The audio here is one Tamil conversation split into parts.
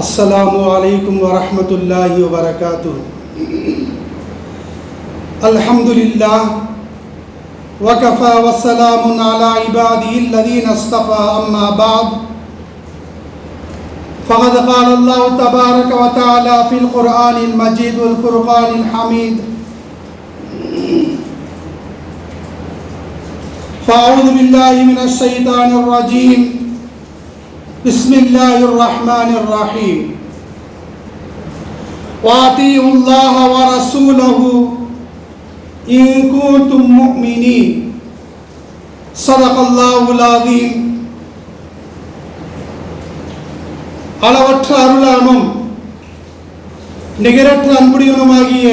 अस्सलामु अलैकुम वरहमतुल्लाहि वबरकातुहु। अल्हम्दुलिल्लाह वकफ़ा वस्सलामुन अला इबादिहिल्लज़ीना इस्तफ़ा अम्मा बाद फ़क़द क़ाल अल्लाहु तबारक व तआला फ़िल क़ुरआनिल मजीद वल फ़ुरक़ानिल हमीद फ़अऊज़ु बिल्लाहि मिनश शैतानिर रजीम बिस्मिल्लाहिर रहमानिर रहीम वातिउल्लाह व रसूलहु इन कुंतुम मुमिनीन ஸதகல்லாஹுல் அஸீம். அளவற்ற அருளானும் நிகரற்ற அன்புடையவனுமாகிய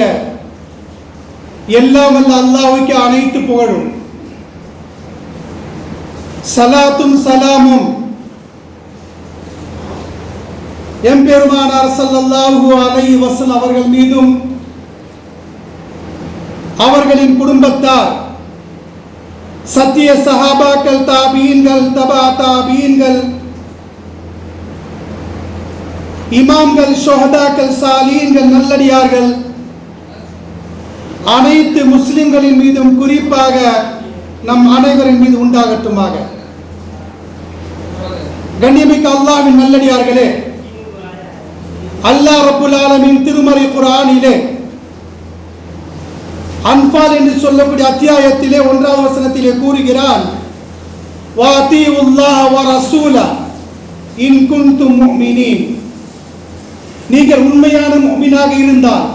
எல்லாம் வல்ல அல்லாஹ்வுக்கு அனைத்து புகழும். சலாத்தும் சலாமும் எம்பெருமானார் ஸல்லல்லாஹு அலைஹி வஸல்லம் அவர்கள் மீதும் அவர்களின் குடும்பத்தார் சத்திய சஹாபாக்கள் தாபீன்கள் தபா தாபீன்கள் இமாம்கள் ஷுஹதாக்கள் சாலீன்கள் நல்லடியார்கள் அனைத்து முஸ்லிம்களின் மீதும் குறிப்பாக நம் அனைவரின் மீது உண்டாகட்டுமாக. கண்ணியமிக்க அல்லாஹ்வின் நல்லடியார்களே, அல்லாஹ் ரப்புல் ஆலமீன் திருமறை குர்ஆனிலே அன்ஃபால் என்று சொல்லக்கூடிய அத்தியாயத்திலே 1வது வசனத்திலே கூறுகிறான், வாதிஉல்லாஹ வ ரசூலா இன் குன்தும் முஃமினீன். நீங்கள் உண்மையான முஃமினாக இருந்தால்,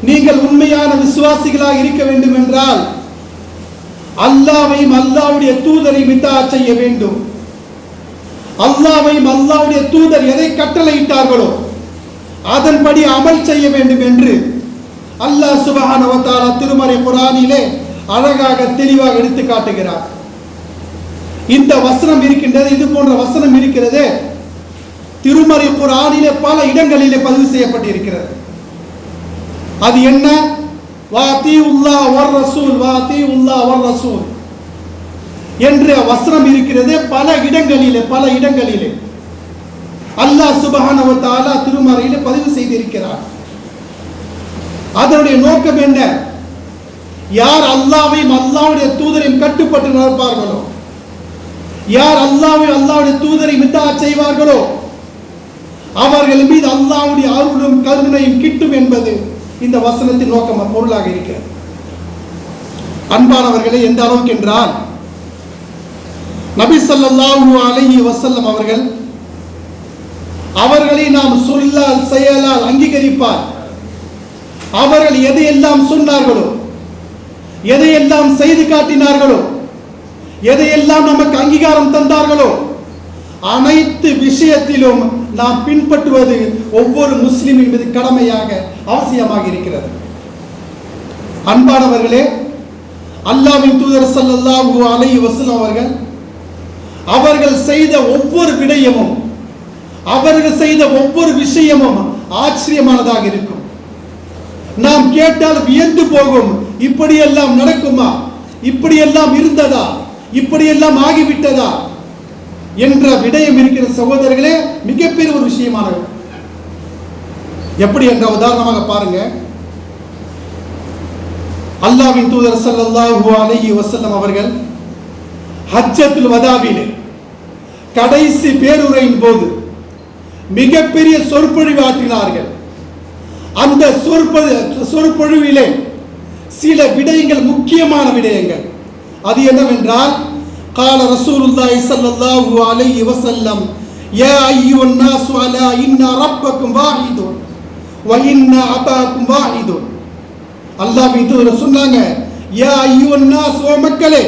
நீங்கள் உண்மையான விசுவாசிகளாக இருக்க வேண்டும் என்றால் அல்லாஹ்வையும் அல்லாஹ்வுடைய தூதரையும் இத்தாஅத் செய்ய வேண்டும். அல்லாஹ்வையும் அல்லாஹ்வுடைய தூதர் எதை கட்டளையிட்டார்களோ அதன்படி அமல் செய்ய வேண்டும் என்று அல்லாஹ் சுப்ஹானஹு வ தஆலா திருமறை குர்ஆனிலே அழகாக தெளிவாக எடுத்து காட்டுகிறார். இந்த வசனம் இருக்கின்றது, இது போன்ற வசனம் இருக்கிறது திருமறை குர்ஆனிலே பல இடங்களிலே பதிவு செய்யப்பட்டிருக்கிறது. அது என்ன? வாதிஉல்லாஹ் வர் ரசூல், வாதிஉல்லாஹ் வர் ரசூல் என்ற வசனம் இருக்கிறது பல இடங்களிலே அல்லாஹ் சுப்ஹானஹு வ தஆலா திருமறையிலே பதிவு செய்திருக்கிறார். அதனுடைய நோக்கம் என்ன? யார் அல்லாஹ்வையும் அல்லாஹ்வுடைய தூதரையும் கட்டுப்பட்டு நடப்பார்களோ, யார் அல்லாஹ்வையும் அல்லாஹ்வுடைய தூதரையும் இத்தாஅத் செய்வார்களோ அவர்கள் மீது அல்லாஹ்வுடைய அருளும் கருணையும் கிட்டும் என்பது இந்த வசனத்தின் நோக்கம் பொருளாக இருக்கிறது. அன்பானவர்களே, எந்த அளவுக்கு என்றால் நபி ஸல்லல்லாஹு அலைஹி வஸல்லம் அவர்களை நாம் சொல்லால் செயலால் அங்கீகரிப்பார். அவர்கள் எதையெல்லாம் சொன்னார்களோ, எதையெல்லாம் செய்து காட்டினார்களோ, எதையெல்லாம் நமக்கு அங்கீகாரம் தந்தார்களோ அனைத்து விஷயத்திலும் நாம் பின்பற்றுவது ஒவ்வொரு முஸ்லிமின் மீது கடமையாக அவசியமாக இருக்கிறது. அன்பானவர்களே, அல்லாஹ்வின் தூதர் ஸல்லல்லாஹு அலைஹி வஸல்லம் அவர்கள் செய்த ஒவ்வொரு விடயமும், அவர்கள் செய்த ஒவ்வொரு விஷயமும் ஆச்சரியமானதாக இருக்கும். நாம் கேட்டால் வியந்து போகும், இப்படியெல்லாம் நடக்குமா, இப்படியெல்லாம் இருந்ததா, இப்படியெல்லாம் ஆகிவிட்டதா என்ற விடயம் இருக்கிற சகோதரர்களே, மிகப்பெரிய ஒரு விஷயமானது. எப்படி என்ற உதாரணமாக பாருங்க. அல்லாஹ்வின் தூதர் ஸல்லல்லாஹு அலைஹி வஸல்லம் அவர்கள் ஹஜ்ஜத்துல் வதாவிலே கடைசி பேருரையின் போது மிகப்பெரிய சொற்பொழிவு ஆற்றினார்கள். அந்த சொற்பொழிவிலே சில விடயங்கள், முக்கியமான விடயங்கள். அது என்னவென்றால், قال رسول الله صلى الله عليه وسلم يا أيها الناس ألا إن ربكم واحد وإن أباكم واحد. அல்லாஹ்வின் தூதர் சொன்னாங்க, யா அய்யுஹன் நாஸ், ஓ மக்களே,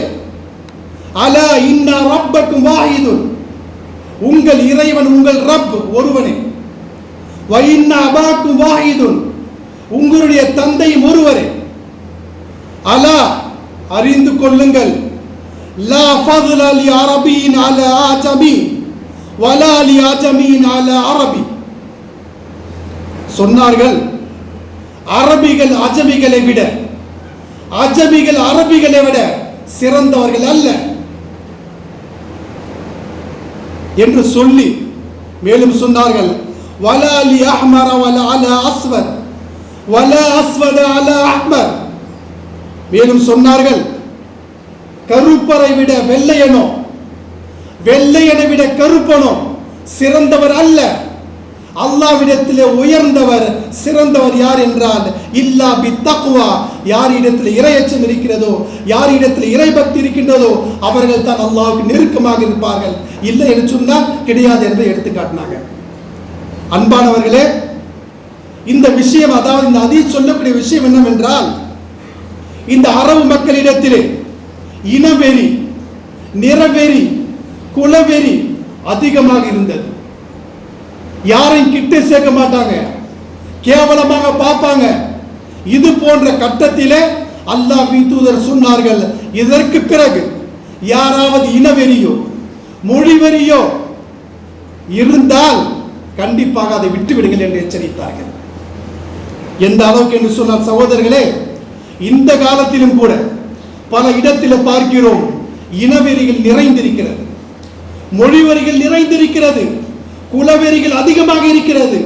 அலா இன்ன ரப்பக்கும் வாஹிதுன், உங்கள் இறைவன், உங்கள் ரப் ஒருவனே. வ இன்ன அபாக்கும் வாஹிதுன், உங்களுடைய தந்தையும் ஒருவரே. அலா, அறிந்து கொள்ளுங்கள், லா ஃபضل லி அரபியின் அலா ஆஜமி வலா லி ஆஜமியின் அலா அரபி. சொன்னார்கள், அரபிகள் அஜமிகளை விட, அஜமிகள் அரபிகளை விட சிறந்தவர்கள் அல்ல என்று சொல்லி மேலும் சொன்னார்கள், வலா லி அஹ்மர வலா அலா அஸ்வத் வலா அஸ்வத அலா அஹ்மர். மேலும் சொன்னார்கள், கருப்பரை விட வெள்ளையனோ வெள்ளையனை விட கருப்பனோ சிறந்தவர் அல்ல. அல்லாஹ்விடத்திலே உயர்ந்தவர் சிறந்தவர் யார் என்றால் இல்லா பி தக்வா, யாரிடத்தில் இறையச்சம் இருக்கிறதோ, யாரிடத்தில் இறைபக்தி இருக்கின்றதோ அவர்கள் தான் அல்லாஹ்வுக்கு நெருக்கமாக இருப்பார்கள். இல்லை என்று சொன்னால் கிடையாது என்று எடுத்து காட்டினாங்க. அன்பானவர்களே, இந்த விஷயம், அதாவது இந்த ஹதீஸ் சொல்லக்கூடிய விஷயம் என்னவென்றால், இந்த அரபு மக்களிடத்திலே இனவெறி, நிறவெறி, குலவெறி அதிகமாக இருந்தது. யாரையும் கிட்ட சேர்க்க மாட்டாங்க, கேவலமாக பார்ப்பாங்க. இது போன்ற கட்டத்திலே அல்லாஹ்வின் தூதர் சொன்னார்கள், இதற்கு பிறகு யாராவது இனவெறியோ மொழிவெறியோ இருந்தால் கண்டிப்பாக அதை விட்டுவிடுங்கள் என்று எச்சரித்தார்கள். எந்த அளவுக்கு என்று சொன்னால் சகோதரர்களே, இந்த காலத்திலும் கூட பல இடத்தில் பார்க்கிறோம், இனவெறிகள் நிறைந்திருக்கிறது, மொழிவெறிகள் நிறைந்திருக்கிறது, குலவெறிகள் அதிகமாக இருக்கிறது.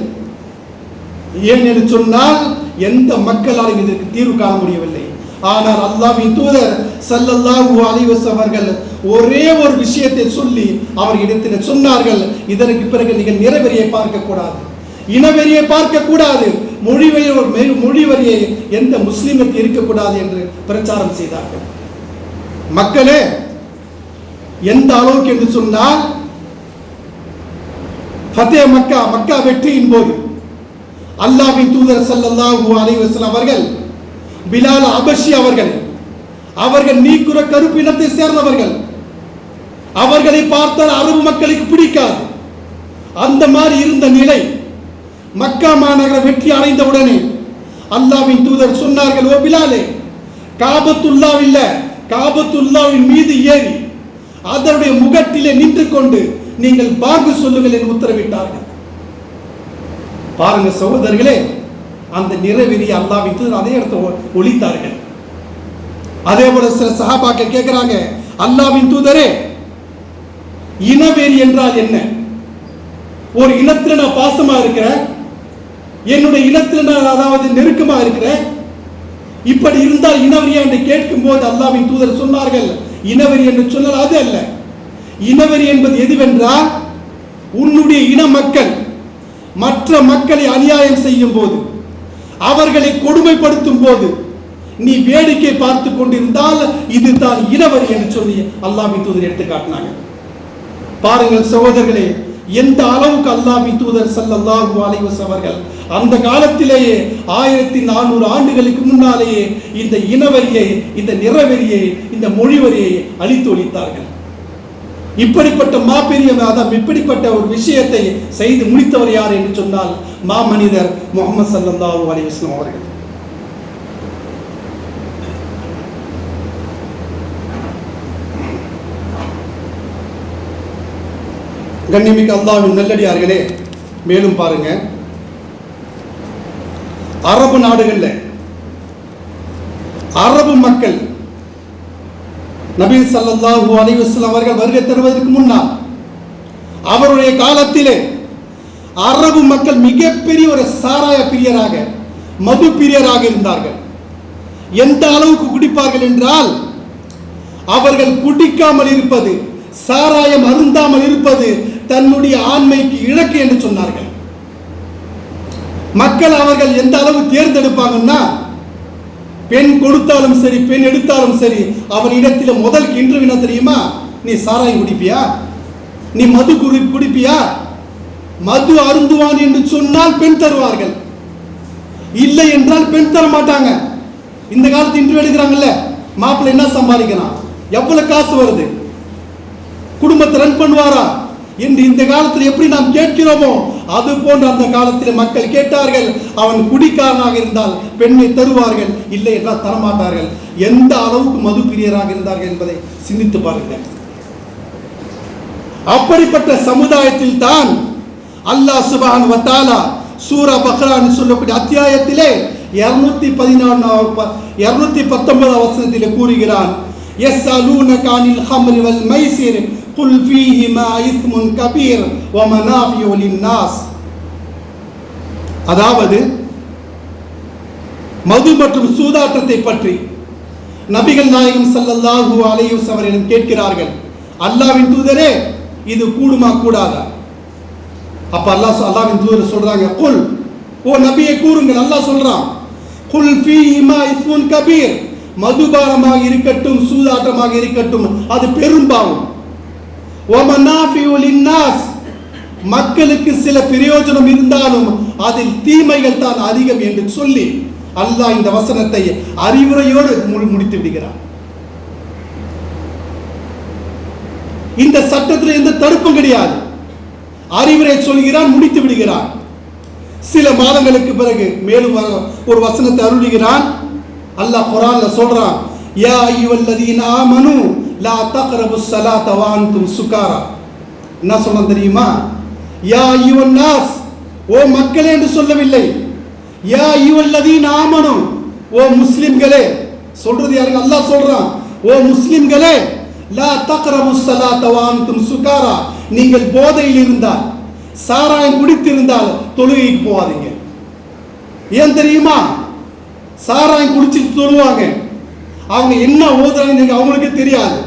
ஏன் என்று சொன்னால் எந்த மக்களாலும் இதற்கு தீர்வு காண முடியவில்லை. ஆனால் அல்லாஹ்வின் தூதர் ஸல்லல்லாஹு அலைஹி வஸல்லம் அவர்கள் ஒரே ஒரு விஷயத்தை சொல்லி அவர்களிடத்தில் சொன்னார்கள், இதற்கு பிறகு நீங்கள் நிறவெறியை பார்க்க கூடாது, இனவெறியை பார்க்க கூடாது, மொழிவெறியை எந்த முஸ்லிமுக்கு இருக்கக்கூடாது என்று பிரச்சாரம் செய்தார்கள். மக்களே, எந்த அளவுக்கு என்று சொன்னால் ஃபதே மக்கா, மக்கா வெற்றியின் போது அல்லாஹ்வின் தூதர் ஸல்லல்லாஹு அலைஹி வஸல்லம் அவர்கள் பிலால் அபஷி அவர்கள் நீக்குற கருப்பினத்தை சேர்ந்தவர்கள், அவர்களை பார்த்தால் அரபு மக்களுக்கு பிடிக்காது. அந்த மாதிரி இருந்த நிலை மக்கா மாநகர வெற்றி அடைந்தவுடனே அல்லாஹ்வின் தூதர் சொன்னார்கள், ஓ பிலாலே, காபத்துல்லாவின் மீது ஏறி அதனுடைய முகட்டிலே நின்று கொண்டு நீங்கள் பாங்கு சொல்லுங்கள் என்று உத்தரவிட்டார்கள். பாருங்க சகோதரர்களே, அந்த நிறவெறி அல்லாஹ்வின் தூதர் அதே இடத்தை ஒழித்தார்கள். அதே போல சில சஹாபாக்கள் கேட்கிறாங்க, அல்லாஹ்வின் தூதரே, இனவெறி என்றால் என்ன? ஒரு இனத்தில் நான் பாசமா இருக்கிறேன், என்னுடைய இனத்தில் நான் அதாவது நெருக்கமா இருக்கிறேன், இப்படி இருந்தால் இனவெறியா என்று கேட்கும் போது அல்லாஹ்வின் தூதர் சொன்னார்கள், இனவெறி என்று சொன்னால் அது அல்ல. இனவெறி என்பது எதுவென்றால், உன்னுடைய இன மக்கள் மற்ற மக்களை அநியாயம் செய்யும் போது, அவர்களை கொடுமைப்படுத்தும் போது நீ வேடிக்கை பார்த்து கொண்டிருந்தால் இதுதான் இனவெறி என்று சொல்லி அல்லாஹ்வின் தூதர் எடுத்து காட்டினாங்க. பாருங்கள் சகோதரர்களே, எந்த அளவுக்கு அல்லாஹ்வின் தூதர் ஸல்லல்லாஹு அலைஹி வஸல்லம் அவர்கள் அந்த காலத்திலேயே 1400 ஆண்டுகளுக்கு முன்னாலேயே இந்த இனவெறியை, இந்த நிறவெறியை, இந்த மொழிவெறியை அழித்து ஒழித்தார்கள். இப்படிப்பட்ட மாபெரிய இப்படிப்பட்ட ஒரு விஷயத்தை செய்து முடித்தவர் யார் என்று சொன்னால் மாமனிதர் முஹம்மது ஸல்லல்லாஹு அலைஹி வஸல்லம் அவர்கள். கண்ணியமிக்க அல்லாஹ்வின் நல்லடியார்களே, மேலும் பாருங்க, அரபு நாடுகளில் அரபு மக்கள் நபி ஸல்லல்லாஹு அலைஹி வஸல்லம் அவர்கள் வருகை தருவதற்கு முன்னால் அவருடைய காலத்திலே அரபு மக்கள் மிகப்பெரிய ஒரு சாராய பிரியராக, மது பிரியராக இருந்தார்கள். எந்த அளவுக்கு குடிப்பார்கள் என்றால், அவர்கள் குடிக்காமல் இருப்பது, சாராயம் அருந்தாமல் இருப்பது தன்னுடைய ஆண்மைக்கு இழக்கு என்று சொன்னார்கள். மக்கள் அவர்கள் எந்த அளவு தேர்ந்தெடுப்பாங்கன்னா, பெண் கொடுத்தாலும் சரி, பெண் எடுத்தாலும் சரி, அவன் இடத்துல முதல் இன்று என்ன தெரியுமா, நீ சாராயம் குடிப்பியா, நீ மது குடிப்பியா, மது அருந்துவான் என்று சொன்னால் பெண் தருவார்கள், இல்லை என்றால் பெண் தர மாட்டாங்க. இந்த காலத்து இன்டர்வியூ எடுக்கிறாங்கல்ல, மாப்பிள்ளை என்ன சம்பாதிக்கிறான், எவ்வளவு காசு வருது, குடும்பத்தை ரன் பண்ணுவாரா என்று இந்த காலத்தில் எப்படி நாம் கேட்கிறோமோ அது போன்று அந்த காலத்தில் மக்கள் கேட்டார்கள். அவன் குடிக்காரனாக இருந்தால் பெண்ணை தருவார்கள், இல்லை என்றால் தரமாட்டார்கள். எந்த அளவுக்கு மது பிரியராக இருந்தார்கள் என்பதை சிந்தித்து பாருங்கள். அப்படிப்பட்ட சமுதாயத்தில் தான் அல்லாஹ் சுப்ஹானஹு வ தஆலா சூரா பக்ரான்னு சொல்லக்கூடிய அத்தியாயத்திலே 219 வசனத்திலே கூறுகிறான், يسألونك عن الخمر والميسر قل فيهما إثم كبير ومنافع للناس. அதாவது மது மற்றும் சூதாட்டத்தை பற்றி நபிகள் நாயகம் ஸல்லல்லாஹு அலைஹி வஸல்லம் அவர்களிடம் கேட்கிறார்கள், அல்லாஹ்வின் தூதரே இது கூடுமா கூடாதா? அப்ப அல்லாஹ்வின் தூதர் சொல்றாங்க, குல், ஓ நபியை கூறுங்கள். அல்லாஹ் சொல்றான், குல் ஃபீஹிமா இஸ்முன் கபீர், மதுபானமாக இருக்கட்டும் சூதாட்டமாக இருக்கட்டும் அது பெரும்பாவம். வ மனாஃபிஉ லின்னாஸ், மக்களுக்கு சில பிரயோஜனம் இருந்தாலும் அதில் தீமைகள் தான் அதிகம் என்று சொல்லி அல்லாஹ் இந்த வசனத்தை அறிவுரையோடு முடித்து விடுகிறார். இந்த சட்டத்தில் எந்த தடுப்பும் கிடையாது. அறிவுரை சொல்கிறான், முடித்து விடுகிறான். சில மாதங்களுக்கு பிறகு மேலும் ஒரு வசனத்தை அருளுகிறான். அல்லாஹ் குர்ஆன்ல சொல்றான், யா அய்யுஹல்லதீன ஆமனூ லா தக்ரபுஸ் ஸலாத வ அன்தும் சுகாரா. என்ன சொன்னான் தெரியுமா? யா அய்யுஹன் நாஸ், ஓ மக்களே என்று சொல்லவில்லை. யா அய்யுஹல்லதீன ஆமனூ, ஓ முஸ்லிம்களே. சொல்றது யாருக்கு? அல்லாஹ் சொல்றான், ஓ முஸ்லிம்களே, லா தக்ரபுஸ் ஸலாத வ அன்தும் சுகாரா, நீங்கள் போதையில் இருந்தால், சாராயம் குடித்திருந்தால் தொழுகைக்கு போகாதீங்க. ஏன் தெரியுமா? சாராயம் குடிச்சிட்டு தொழுவாங்க, அவங்க என்ன ஓதுறாங்க அவங்களுக்கு தெரியாது.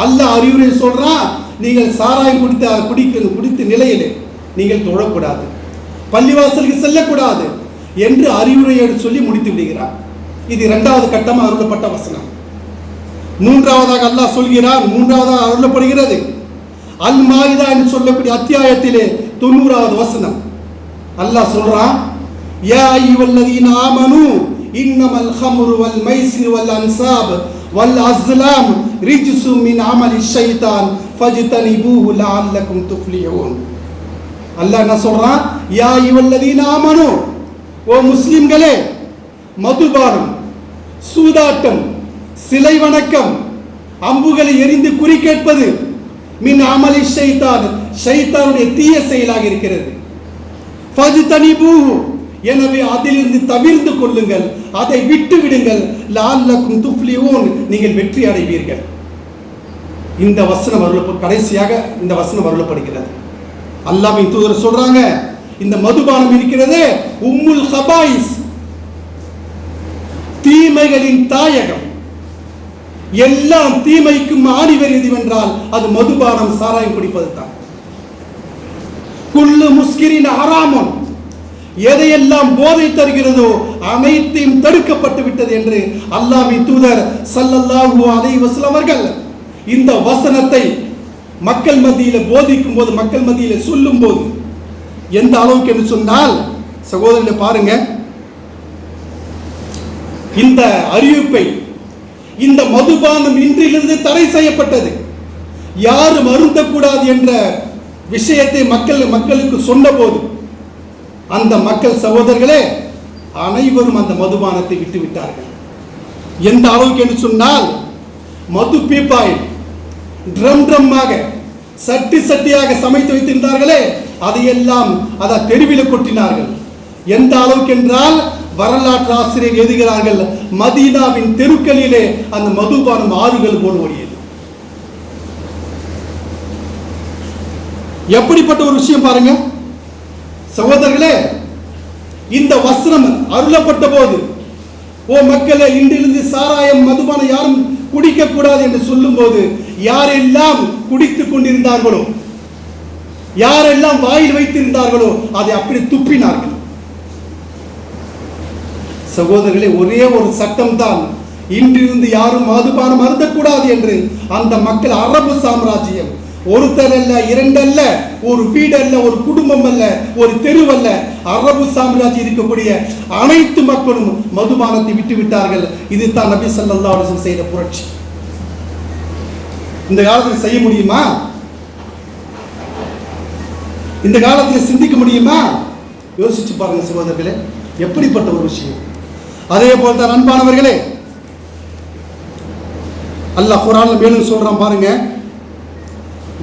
அல்லாஹ் அறிவுரை சொல்றான், நீங்கள் சாராயம் குடித்த நிலையிலே நீங்கள் தொழக்கூடாது, பள்ளிவாசலுக்கு செல்லக்கூடாது என்று அறிவுரையோடு சொல்லி முடித்து விடுகிறார். இது இரண்டாவது கட்டமாக அருளப்பட்ட வசனம். மூன்றாவதாக அல்லாஹ் சொல்கிறார், மூன்றாவதாக அருளப்படுகிறது அல் மாயிதா என்று சொல்லக்கூடிய அத்தியாயத்திலே 90வது வசனம். அல்லாஹ் சொல்றான், யா அய்யுஹல்லதீன ஆமனூ இன்னமல் ஹம்ரு வல் மைசிர் வல் அன்சாப் வல் அஸ்லாம் ரிஜ்சும் மின் அமலி ஷைத்தான் ஃபஜ்தனிபூஹு லஅல்லகும் துஃப்லிஹூன். அல்லாஹ் என்ன சொல்றான்? யா அய்யுஹல்லதீன ஆமனூ, ஓ முஸ்லிம்களே, மதுபானம், சூதாட்டம், சிலை வணக்கம், அம்புகளை எரிந்து குறி கேட்பது மின் அமலி ஷைத்தான், ஷைத்தானுடைய தீய செயலாக இருக்கிறது. ஃபஜ்தனிபூஹு, எனவே அதிலிருந்து தவிர்த்து கொள்ளுங்கள், அதை விட்டு விடுங்கள். லஅல்லகும் துஃப்லிஹூன், நீங்கள் வெற்றி அடைவீர்கள். இந்த வசனம் கடைசியாக இந்த வசனம் அருளப்படுகிறது. அல்லாஹ்வின் தூதர் சொல்றாங்க, இந்த மதுபானம் இருக்கிறதே உம்முல் ஹபாயிஸ், தீமைகளின் தாயகம். எல்லாம் தீமைக்கும் ஆணிவர் எதுவென்றால் அது மதுபானம், சாராயம் குடிப்பது தான். குல்லு முஸ்கிரின் ஹராமுன், எதையெல்லாம் போதை தருகிறதோ அனைத்தையும் தடுக்கப்பட்டு விட்டது என்று அல்லாஹ்வின் தூதர் ஸல்லல்லாஹு அலைஹி வஸல்லம் அவர்கள் இந்த வசனத்தை மக்கள் மத்தியில் போதிக்கும் போது, மக்கள் மத்தியில் சொல்லும் போது எந்த அளவுக்கு என்று சொன்னால், சகோதரர்களை பாருங்க, இந்த அறிவிப்பை, இந்த மதுபானம் இன்றிலிருந்து தடை செய்யப்பட்டது, யாரும் அருந்தக்கூடாது என்ற விஷயத்தை மக்களுக்கு சொன்ன போது அந்த மக்கள் சகோதரர்களே அனைவரும் அந்த மதுபானத்தை விட்டு விட்டார்கள். எந்த அளவுக்கு என்று சொன்னால், மது பீப்பாய் ட்ரம்மாக சட்டி சட்டியாக சமைத்து வைத்திருந்தார்களே அதையெல்லாம் அதை தெருவில் கொட்டினார்கள். எந்த அளவுக்கு என்றால், வரலாற்று ஆசிரியர் எழுதுகிறார்கள், மதீனாவின் தெருக்களிலே அந்த மதுபானம் ஆறுகள் போல் ஓடியது. எப்படிப்பட்ட ஒரு விஷயம் பாருங்க சகோதரர்களே. இந்த வசனம் அருளப்பட்ட போது, ஓ மக்களே, இன்றிலிருந்து சாராயம் மதுபானம் யாரும் குடிக்க கூடாது என்று சொல்லும் போது, யாரெல்லாம் குடித்துக் கொண்டிருந்தார்களோ, யாரெல்லாம் வாயில் வைத்திருந்தார்களோ அதை அப்படி துப்பினார்கள். சகோதரர்களே, ஒரே ஒரு சட்டம் தான், இன்றிருந்து யாரும் மதுபானம் அருந்தக்கூடாது என்று. அந்த மக்கள், அரபு சாம்ராஜ்யம், ஒருத்தர் அல்ல, இரண்டல்ல, ஒரு வீடு அல்ல, ஒரு குடும்பம் அல்ல, ஒரு தெருவல்ல, அரபு சாம்ராஜ்யம் இருக்கக்கூடிய அனைத்து மக்களும் மதுபானத்தை விட்டு விட்டார்கள். இதுதான் நபி ஸல்லல்லாஹு அலைஹி வஸல்லம் செய்த புரட்சி. இந்த காலத்தில் செய்ய முடியுமா? இந்த காலத்தில் சிந்திக்க முடியுமா? யோசிச்சு பாருங்க சகோதரர்களே, எப்படிப்பட்ட ஒரு விஷயம். அதே போல் தான் அன்பானவர்களே, அல்லாஹ் குர்ஆன்ல மேலும் சொல்றான் பாருங்க,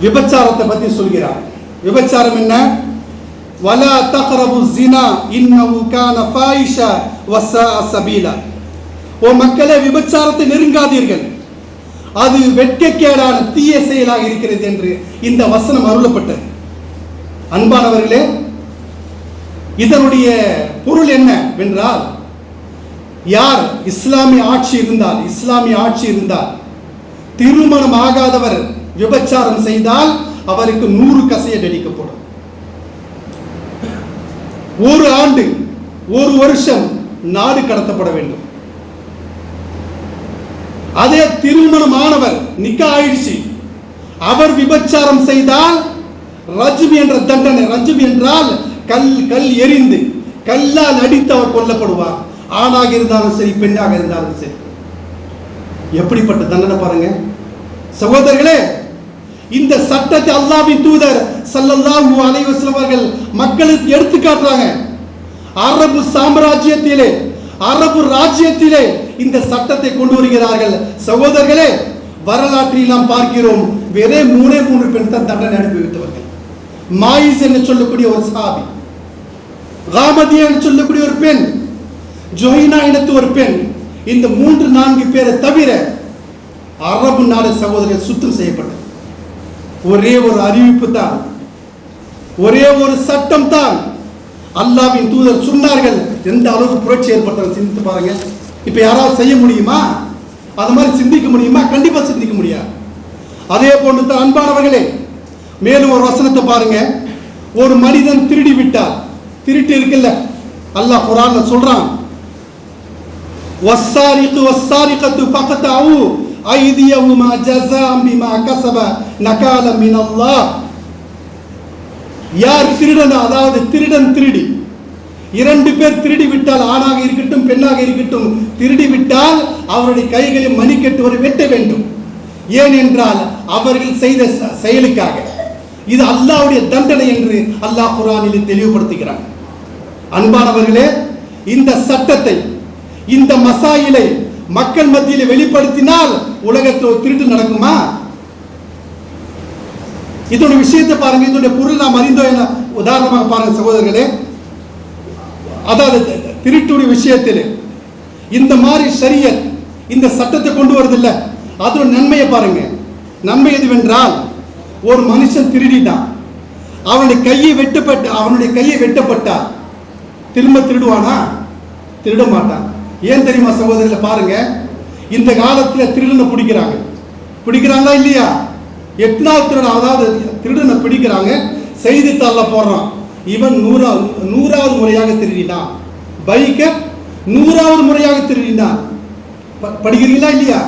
விபச்சாரத்தை பற்றி சொல்கிறார். விபச்சாரம் என்ன? வலா தக்ரபு ஸினா இன்னஹு கான ஃபாயிஷா வஸாஅ சபீலா. ஓ மக்களே, விபச்சாரத்தை நெருங்காதீர்கள், அது வெட்கக்கேடான தீய செயலாக இருக்கிறது என்று இந்த வசனம் அருளப்பட்டது. அன்பானவர்களே, இதனுடைய பொருள் என்ன என்றால், யார் இஸ்லாமிய ஆட்சி இருந்தால் திருமணம் ஆகாதவர் விபச்சாரம் செய்தால் அவருக்கு 100 கசையை அடிக்கப்படும். 1 ஆண்டு 1 வருஷம் நாடு கடத்தப்பட வேண்டும். அதே திருமணமானவர் நிக்கா ஆயிடுச்சு, அவர் விபச்சாரம் செய்தால் ரஜ்ம் என்ற தண்டனை. ரஜ்ம் என்றால் கல் எறிந்து கல்லால் அடித்து அவர் கொல்லப்படுவார். ஆணாக இருந்தாலும் சரி, பெண்ணாக இருந்தாலும் சரி. எப்படிப்பட்ட தண்டனை பாருங்க சகோதரர்களே. இந்த சட்டத்தை அல்லாஹ்வின் தூதர் ஸல்லல்லாஹு அலைஹி வஸல்லம் அவர்கள் மக்களுக்கு எடுத்து காட்டுறாங்க. அரபு சாம்ராஜ்யத்திலே, அரபு ராஜ்யத்திலே இந்த சட்டத்தை கொண்டு வருகிறார்கள். சகோதரர்களே, வரலாற்றில் நாம் பார்க்கிறோம், வேறே 3 பெண் தான் தண்டனை அனுபவித்தவர்கள். மாயிஸ் என்று சொல்லக்கூடிய ஒரு சஹாபி, காமதியா என்று சொல்லக்கூடிய ஒரு பெண், ஜொஹைனா இனத்து ஒரு பெண். இந்த 3-4 பேரை தவிர அரபு நாடு சகோதரர்கள் சுத்தம் செய்யப்பட்டது. ஒரே ஒரு அறிவிப்பு தான், ஒரே ஒரு சட்டம் தான். அல்லாஹ்வின் தூதர் சொன்னார்கள். எந்த அளவுக்கு புரட்சி ஏற்பட்டது சிந்தித்து பாருங்க. இப்ப யாராவது செய்ய முடியுமா? அது மாதிரி சிந்திக்க முடியுமா? கண்டிப்பா சிந்திக்க முடியாது. அதே போன்று தான் அன்பானவர்களே, மேலும் ஒரு வசனத்தை பாருங்க. ஒரு மனிதன் திருடி விட்டால், திருட்டு இருக்குல்ல, அல்லாஹ் குர்ஆன்ல சொல்றான், வஸ்ஸாரிகு வஸ்ஸாரிகத்து ஃபக்தஉ ஐதியஹுமா ஜஸாஅம் பிமா கஸப நகாலம் மினல்லாஹ். யார் திருடன், அதாவது திருடன் திருடி 2 பேர் திருடி விட்டால், ஆணாக இருக்கட்டும் பெண்ணாக இருக்கட்டும், திருடி விட்டால் அவருடைய கைகளை மணிக்கட்டு வரை வெட்ட வேண்டும். ஏனென்றால் அவர்கள் செய்த செயலுக்காக. இது அல்லாஹ்வுடைய தண்டனை என்று அல்லாஹ் குர்ஆனில் தெளிவுபடுத்துகிறான். அன்பானவர்களே, இந்த சட்டத்தை, இந்த மசாயிலை மக்கள் மத்தியில் வெளிப்படுத்தினால் உலகத்தில் ஒரு திருட்டு நடக்குமா? இதோட விஷயத்தை பாருங்க, இதோட பொருள் நாம் அறிந்தோம் என உதாரணமாக பாருங்க சகோதரர்களே. அதாவது திருட்டுடைய விஷயத்தில் இந்த மாதிரி ஷரியத் இந்த சட்டத்தை கொண்டு வருதில்லை, அதோட நன்மையை பாருங்க. நன்மை எதுவென்றால், ஒரு மனுஷன் திருடிட்டான், அவனுடைய கையை வெட்டப்பட்டால் திரும்ப திருடுவானா? திருட மாட்டான். ஏன் தெரியுமா சகோதரர்களை பாருங்க, இந்த காலத்தில் திருடனை பிடிக்கிறாங்களா இல்லையா? எத்தனாவது திருடன், அதாவது திருடனை பிடிக்கிறாங்க, செய்தித்தாள்ல போடுறான், இவன் 100வது முறையாக திருடினான், பைக்க 100வது முறையாக திருடினான். படிக்கிறீங்களா இல்லையா?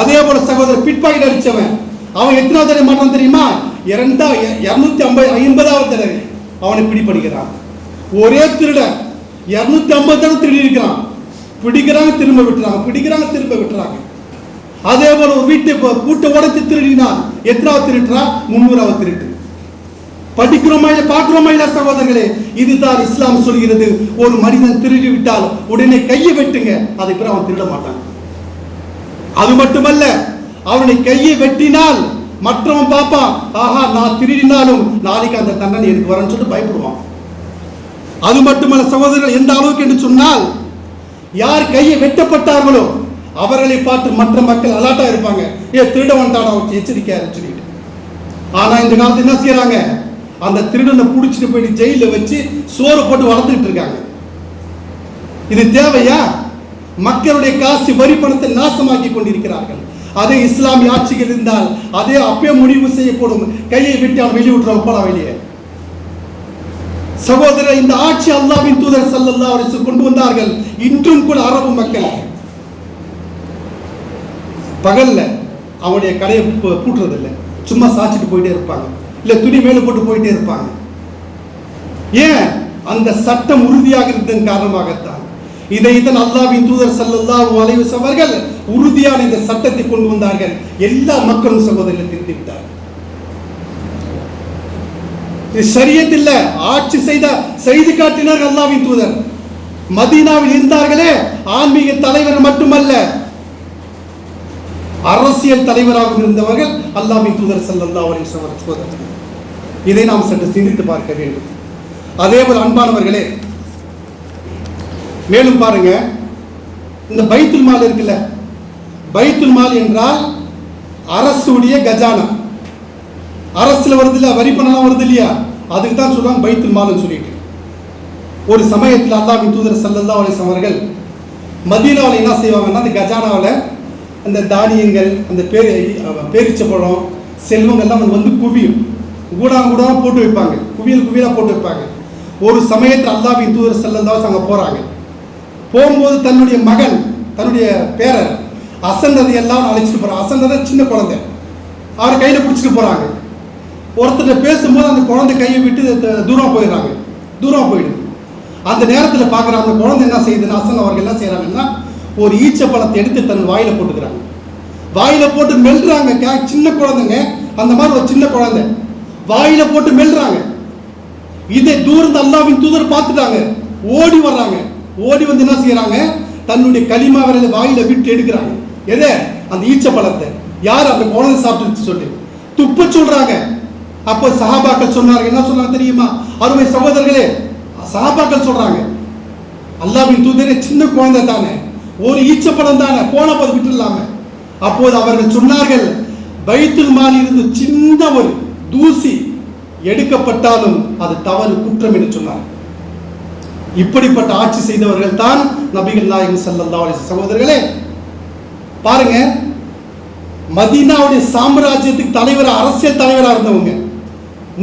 அதே போல சகோதரர் பிட்பாக்கெட் அடிச்சவன், அவன் எத்தனாவது தடவை மாட்டான் தெரியுமா? 250வது தடவை அவனை பிடிப்படுகிறான். ஒரே திருடன் 250 தடவை திருடி இருக்கிறான். பிடிக்கிறாங்க திரும்ப விட்டுறாங்க, பிடிக்கிறாங்க திரும்ப விட்டுறாங்க. அதே போல ஒரு வீட்டை கூட்ட உடைத்து திருடினான், எத்தனாவது திருட்டுறா? 300வது திருட்டு. படிக்கிறோமா இல்ல, பார்க்கிறோமா இல்ல சகோதரர்களே? இதுதான் இஸ்லாம் சொல்கிறது. ஒரு மனிதன் திருடி விட்டால் உடனே கையை வெட்டுங்க, அதுக்கு பிறகு அவன் திருட மாட்டான். அது மட்டுமல்ல, அவனை கையை வெட்டினால் மற்றவன் பாப்பான், ஆஹா நான் திருடினாலும் நாளைக்கு அந்த தண்டனை எனக்கு வரன்னு சொல்லிட்டு பயப்படுவான். அது மட்டுமல்ல சகோதரர்கள், எந்த அளவுக்கு என்று சொன்னால், யார் கையை வெட்டப்பட்டார்களோ அவர்களை பார்த்து மற்ற மக்கள் அலாட்டா இருப்பாங்க, திருட வந்துட்டாடா எச்சரிக்கையா சொல்லிட்டு. ஆனா இந்த காலத்துல என்ன செய்யறாங்க? அந்த திருடனை பிடிச்சிட்டு போயிட்டு ஜெயில வச்சு சோறு போட்டு வளர்த்துட்டு இருக்காங்க. இது தேவையா? மக்களுடைய காசு வரி பணத்தை நாசமாக்கி கொண்டிருக்கிறார்கள். அதே இஸ்லாமிய ஆட்சிகள் இருந்தால் அதே அப்பே முடிவு செய்யப்படும். கையை வெட்டி அவன் வெளியே விட்டுறோம், போலாம் வெளியே. சகோதரர், இந்த ஆட்சி அல்லாஹ்வின் தூதர் ஸல்லல்லாஹு அலைஹி வஸல்லம் கொண்டு வந்தார்கள். இன்றும் கூட அரபு மக்கள் பகல்ல அவனுடைய கடையை பூட்டுறதில்லை, சும்மா சாச்சிட்டு போயிட்டே இருப்பாங்க, இல்ல துணி மேல போட்டு போயிட்டே இருப்பாங்க. ஏன்? அந்த சட்டம் உறுதியாக இருந்ததன் காரணமாகத்தான். இதைத்தான் அல்லாஹ்வின் தூதர் ஸல்லல்லாஹு அலைஹி வஸல்லம் அவர்கள் உறுதியான இந்த சட்டத்தை கொண்டு வந்தார்கள். எல்லா மக்களும் சகோதரர்கள் திருத்தி விட்டார்கள். இது ஷரியத் இல்ல, ஆட்சி செய்து காட்டினார் அல்லாஹ்வின் தூதர். மதீனாவில் இருந்தார்களே, ஆன்மீக தலைவர் மட்டுமல்ல, அரசியல் தலைவராக இருந்தவர்கள் அல்லாஹ்வின் தூதர் ஸல்லல்லாஹு அலைஹி வஸல்லம். இதை நாம் சற்று சிந்தித்து பார்க்க வேண்டும். அதேபோல் அன்பானவர்களே, மேலும் பாருங்க, இந்த பைத்துல் மால் இருக்குல்ல, பைத்துல் மால் என்றால் அரசுடைய கஜானா. அரசுல வருது இல்ல, வரி பணம் வருது இல்லையா, அதுக்கு தான் சொல்லுவாங்க பைத்துல் மால்னு சொல்லிட்டு. ஒரு சமயத்தில் அல்லாஹ்வின் தூதர் ஸல்லல்லாஹு அலைஹி வஸல்லம் அவர்கள் மதீனாவில் என்ன செய்வாங்கன்னா, அந்த கஜானாவில் அந்த தானியங்கள், அந்த பேரிச்சப்பழம், செல்வங்கள்லாம் வந்து குவியும். கூடாக போட்டு வைப்பாங்க, குவியலாக போட்டு வைப்பாங்க. ஒரு சமயத்தில் அல்லாஹ்வின் தூதர் ஸல்லல்லாஹு அலைஹி வஸல்லம் அங்கே போகிறாங்க. போகும்போது தன்னுடைய மகன், தன்னுடைய பேரர் ஹசன் எல்லாம் அழைச்சிட்டு போகிறாங்க. ஹசன் சின்ன குழந்தை, அவரை கையில் பிடிச்சிட்டு போகிறாங்க. ஒருத்தர் பேசும்போது அந்த குழந்தை கையை விட்டு தூரம் போயிடுது. அந்த நேரத்தில் பார்க்குற அந்த குழந்தை என்ன செய்யுதுன்னா, ஹசன் அவர்கள் என்ன செய்கிறாங்கன்னா, ஒரு ஈச்சப்பழத்தை எடுத்து தன் வாயில் போட்டுக்கிறாங்க. வாயில் போட்டு மெல்றாங்க. சின்ன குழந்தைங்க, அந்த மாதிரி ஒரு சின்ன குழந்தை வாயில் போட்டு மெல்றாங்க. இதை தூரந்து அல்லாஹ்வின் தூதர் பார்த்துட்டாங்க. ஓடி வர்றாங்க. ஓடி வந்து என்ன செய்யறாங்க, தன்னுடைய களிமா விரலை வாயில விட்டு எடுக்கிறாங்க. எதை? அந்த ஈச்சப்பழத்தை. யார்? அந்த குழந்தை சாப்பிட்டு சொல்லி துப்ப சொல்றாங்க. அப்போ சஹாபாக்கள் சொன்னாங்க, என்ன சொன்னாங்க தெரியுமா? அருமை சகோதரர்களே, சஹாபாக்கள் சொல்றாங்க, அல்லாஹ்வின் தூதரே, சின்ன குழந்தை தானே, ஒரு ஈச்சப்பழம் தானே, போன போது விட்டுலாம. அப்போது அவர்கள் சொன்னார்கள், பைத்துல் மாலில் இருந்து சின்ன ஒரு தூசி எடுக்கப்பட்டாலும் அது தவறு, குற்றம் என்று சொன்னார். இப்படிப்பட்ட ஆட்சி செய்தவர்கள் தான் நபிகள் நாயகம் ஸல்லல்லாஹு அலைஹி வஸல்லம். சகோதரர்களே பாருங்க, மதீனாவுடைய சாம்ராஜ்யத்துக்கு தலைவர், அரசியல் தலைவராக இருந்தவங்க.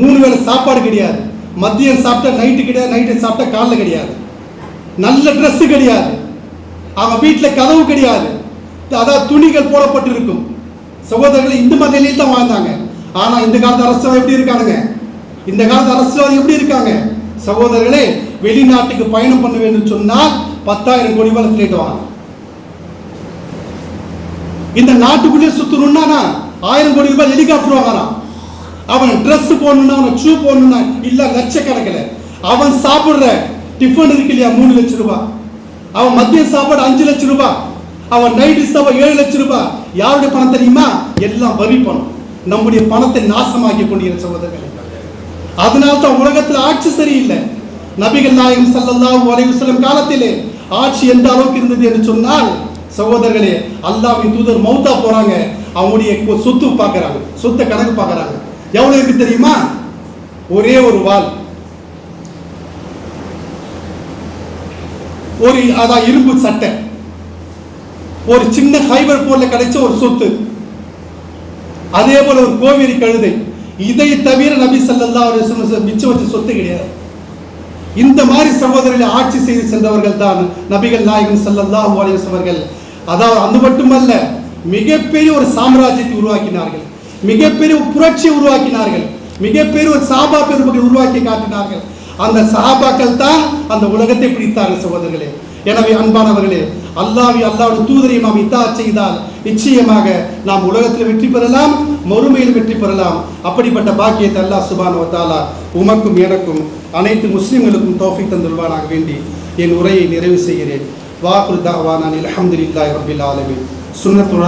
3 வேளை சாப்பாடு கிடையாது, மதியம் சாப்பிட்டா நைட்டு கிடையாது, நைட்டு சாப்பிட்டா காலைல கிடையாது, நல்ல ட்ரெஸ் கிடையாது, அவங்க வீட்டில் கதவு கிடையாது, அதாவது துணிகள் போடப்பட்டு இருக்கும். சகோதரர்கள் இந்த மாதிரி நிலையில் தான் வாழ்ந்தாங்க. ஆனால் இந்த காலத்து அரசியல் எப்படி இருக்கானுங்க? இந்த காலத்து அரசியல் எப்படி இருக்காங்க? சகோதரர்களே, வெளிநாட்டுக்கு பயணம் பண்ண வேண்டும் சொன்னால் 10,000 கோடி ரூபாய் ஃபிளைட் வாங்கலாம். இந்த நாட்டுக்குள்ளே சுத்தணும்னா 1000 கோடி ரூபாய் ஹெலிகாப்டர் வாங்கலாம். அவன் ட்ரெஸ் போடணும்னா, அவன் ஷூ போடணும்னா இல்ல லட்சக்கணக்கில். அவன் சாப்பிடுற டிஃபன் இருக்கு இல்லையா, 3 லட்சம் ரூபாய். அவன் மதிய சாப்பாடு 5 லட்சம் ரூபாய். அவன் நைட்டு சாப்பாடு 7 லட்சம் ரூபாய். யாருடைய பணம் தெரியுமா? எல்லாம் வரி பணம். நம்முடைய பணத்தை நாசமாக்கி கொண்டிருக்கிற சகோதரர்களே, அதனால தான் உலகத்தில் ஆட்சி சரியில்லை. நபிகள் நாயகம் ஸல்லல்லாஹு அலைஹி வஸல்லம் காலத்திலே ஆட்சி எந்த அளவுக்கு இருந்தது என்று சொன்னால், சகோதரர்களே, அல்லாஹ்வின் தூதர் மௌத்தா போறாங்க, அவங்களுடைய சொத்து பார்க்கறாங்க, சொத்தை கணக்கு பார்க்கறாங்க. எவ்வளவு இருக்கு தெரியுமா? ஒரே ஒரு வாள், ஒரு அதான் இரும்பு சட்டை, ஒரு சின்ன ஹைபர் போர்ல கிடைச்ச ஒரு சொத்து, அதே போல ஒரு கோவேரி கழுதை. இதை தவிர நபி ஸல்லல்லாஹு அலைஹி வஸல்லம் மிச்சம் வச்ச சொத்து கிடையாது. இந்த மாதிரி சகோதரர்களை ஆட்சி செய்து சென்றவர்கள் தான் நபிகள் நாயகம் ஸல்லல்லாஹு அலைஹி வஸல்லம் அவர்கள். அதாவது அது மட்டுமல்ல, மிகப்பெரிய ஒரு சாம்ராஜ்யத்தை உருவாக்கினார்கள், மிகப்பெரிய ஒரு புரட்சியை உருவாக்கினார்கள், மிகப்பெரிய ஒரு சஹாபா பெருமக்களை உருவாக்கி காட்டினார்கள். அந்த சஹாபாக்கள் தான் அந்த உலகத்தை பிடித்தார்கள் சகோதரர்களே. எனவே அன்பானவர்களே, அல்லாஹ்வுடைய தூதரையும் நாம் இத்தாஅத் செய்தால் நிச்சயமாக நாம் உலகத்தில் வெற்றி பெறலாம், மறுமையில் வெற்றி பெறலாம். அப்படிப்பட்ட பாக்கியத்தை அல்லாஹ் சுப்ஹானஹு வ தஆலா உமக்கும் எனக்கும் அனைத்து முஸ்லிம்களுக்கும் தௌஃபீக் தந்துள்வானாக வேண்டி என் உரையை நிறைவு செய்கிறேன். வாஹிரு தஅவானா அல்ஹம்துலில்லாஹி ரப்பில் ஆலமீன். சுன்னத்துல்